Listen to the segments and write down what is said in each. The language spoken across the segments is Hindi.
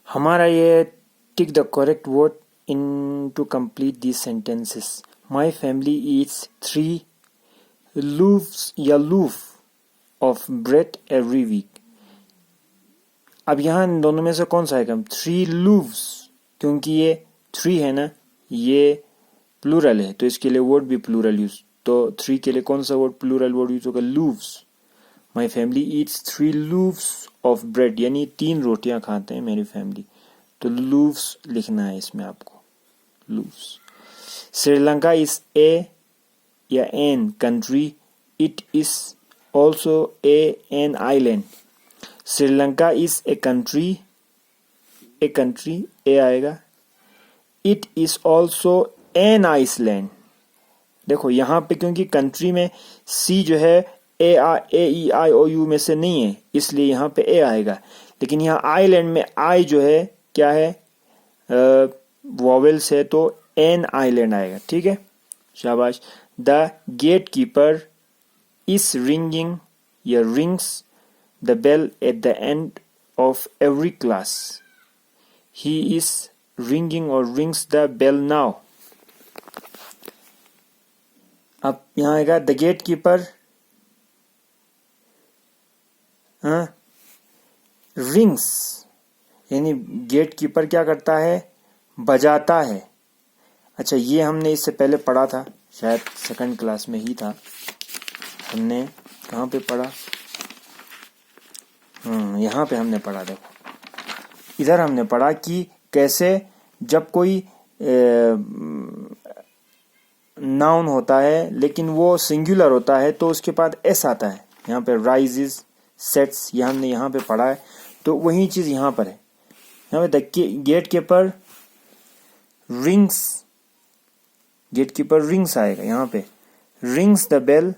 हमारा ये tick the correct word in to complete these sentences. My family eats 3 loaves या loaf of bread every week. अब यहाँ इन दोनों में से कौन सा आएगा? 3 loaves, क्योंकि ये 3 है ना, ये प्लूरल है तो इसके लिए वर्ड भी प्लूरल यूज. तो 3 के लिए कौन सा वर्ड प्लूरल वर्ड यूज होगा? loaves. My family eats 3 loaves of bread, यानी 3 रोटियां खाते हैं मेरी फैमिली. तो loaves लिखना है इसमें आपको, loaves. श्रीलंका इज ए या an country, it is also an island. Sri Lanka is a country a आएगा. It is also an Iceland. देखो यहाँ पे क्योंकि कंट्री में सी जो है ए ई आई ओ यू में से नहीं है, इसलिए यहाँ पे ए आएगा. लेकिन यहाँ आइलैंड में आई जो है क्या है? वॉवेल्स है, तो एन आइलैंड आएगा. ठीक है, शाबाश. The gatekeeper is ringing या rings the bell at the end of every class. He is ringing और रिंग्स द बेल नाउ. अब यहाँ आएगा द गेट कीपर रिंग्स, यानी गेट कीपर क्या करता है? बजाता है. अच्छा, ये हमने इससे पहले पढ़ा था, शायद सेकंड क्लास में ही था. हमने कहाँ पे पढ़ा? यहाँ पे हमने पढ़ा. देखो इधर हमने पढ़ा कि कैसे जब कोई नाउन होता है लेकिन वो सिंगुलर होता है तो उसके बाद एस आता है. यहाँ पे राइजेस, सेट्स, ये हमने यहाँ पे पढ़ा है. तो वही चीज यहाँ पर है. यहाँ पे gatekeeper rings, gatekeeper rings आएगा. यहाँ पे rings the bell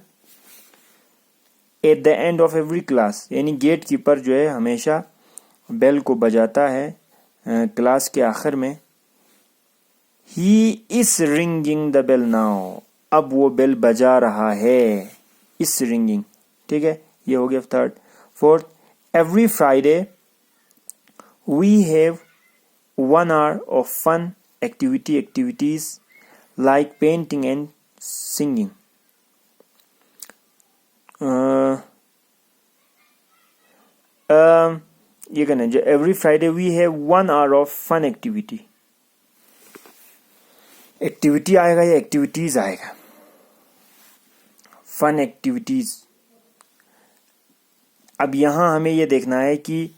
at the end of every class, यानी गेट कीपर जो है हमेशा बेल को बजाता है क्लास के आखिर में. He is ringing the bell now, अब वो बेल बजा रहा है. Is ringing. ठीक है, ये हो गया third. Fourth, every Friday we have 1 hour of fun activities like painting and singing. ये कहना जो every Friday we have 1 hour of fun activity. Activity आएगा या एक्टिविटीज आएगा? Fun activities. अब यहां हमें ये देखना है कि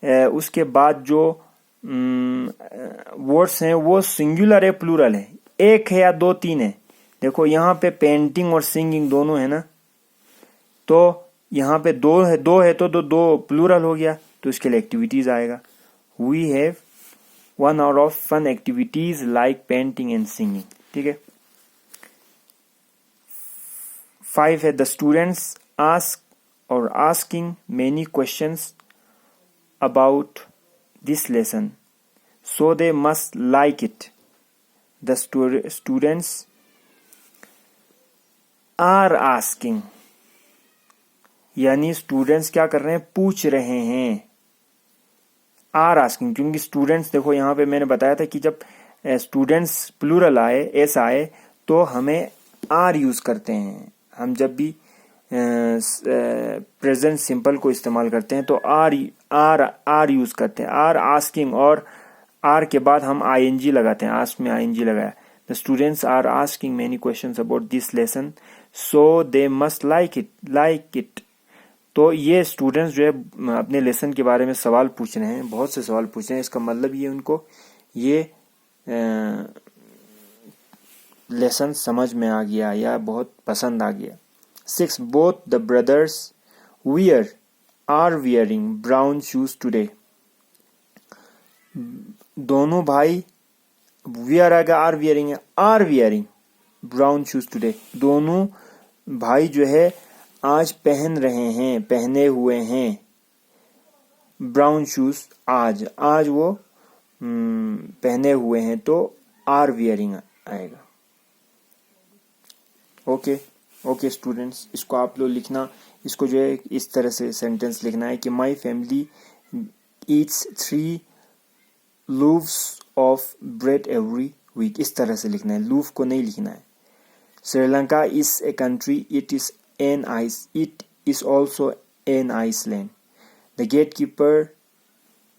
उसके बाद जो वर्ड्स हैं वो सिंगुलर है प्लूरल है, एक है या 2 3 है. देखो यहाँ पे पेंटिंग और सिंगिंग दोनों है ना, तो यहाँ पे 2 है तो 2 प्लूरल हो गया, तो इसके लिए एक्टिविटीज आएगा. We have 1 hour of fun activities like painting and singing. ठीक है. 5 है द स्टूडेंट्स आस्क और asking many questions about this lesson so they must like it. The students are asking, यानी स्टूडेंट्स क्या कर रहे हैं? पूछ रहे हैं. आर आस्किंग, क्योंकि स्टूडेंट्स, देखो यहाँ पे मैंने बताया था कि जब स्टूडेंट्स प्लूरल आए, एस आए, तो हमें आर यूज करते हैं. हम जब भी प्रेजेंट सिंपल को इस्तेमाल करते हैं तो आर यूज करते हैं. आर आस्किंग, और आर के बाद हम आईएनजी लगाते हैं. आस्क में आईएनजी लगाया. The students are asking many questions about this lesson so they must like it. तो ये स्टूडेंट्स जो है अपने लेसन के बारे में सवाल पूछ रहे हैं, बहुत से सवाल पूछ रहे हैं. इसका मतलब ये उनको ये लेसन समझ में आ गया या बहुत पसंद आ गया. 6 both the brothers are wearing brown shoes today. दोनों भाई, वियर आएगा, are wearing brown shoes today. दोनों भाई जो है आज पहने हुए हैं ब्राउन शूज. आज वो पहने हुए हैं, तो आर वियरिंग आएगा. ओके स्टूडेंट्स, इसको आप लोग लिखना. इसको जो है इस तरह से सेंटेंस लिखना है कि माई family eats 3 loaves of bread every week. इस तरह से लिखना है, loaf को नहीं लिखना है. Sri-Lanka is a country. It is also an island. The gatekeeper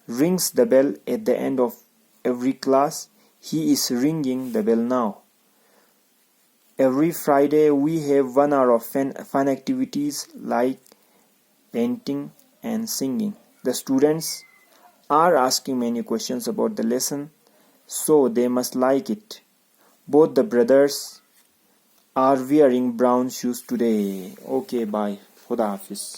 rings the bell at the end of every class. He is ringing the bell now. Every Friday we have 1 hour of fun activities like painting and singing. The students are asking many questions about the lesson, so they must like it. Both the brothers are wearing brown shoes today. Okay, bye. Khuda Hafiz.